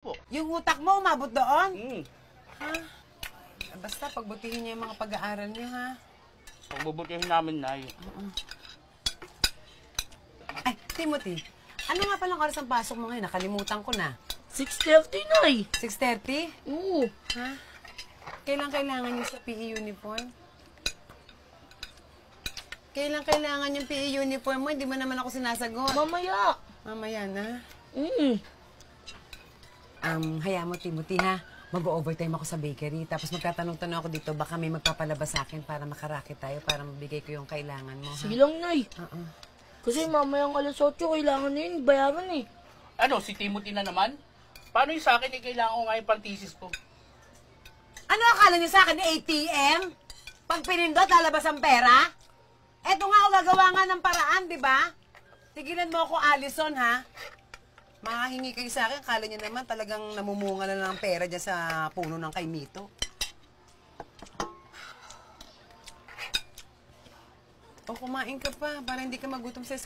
Po. Yung utak mo, umabot doon? Hmm. Ha? Basta pagbutihin niyo yung mga pag-aaral niyo, ha? Pagbubutihin namin, Nay. Ay, Timothy, ano nga palang oras ang pasok mo ngayon? Nakalimutan ko na. 6:30, Nay. 6:30? Oo. Ha? Kailangan niyo sa PE uniform? Kailangan yung PE uniform mo? Hindi mo naman ako sinasagot. Mamaya. Mamaya na. Hayaan mo, Timothy, ha? Mag-overtime ako sa bakery. Tapos magtatanong-tanong ako dito, baka may magpapalabas sa akin para makarakit tayo, para mabigay ko yung kailangan mo, ha? Sige lang, Nay. Kasi mamayang alas 8, kailangan na yun. Bayaran eh. Ano, si Timothy na naman? Paano yung sa akin, kailangan ko nga yung pang-thesis ko? Ano akala niyo sa akin, ATM? Pag pinindot, lalabas ang pera? Eto nga, ako gagawa nga ng paraan, di ba? Tigilan mo ako, Allison, ha? Makahingi kayo sa akin, akala niyo naman talagang namumunga na lang ang pera dyan sa puno ng kay Mito. O, kumain ka pa, para hindi ka magutom sa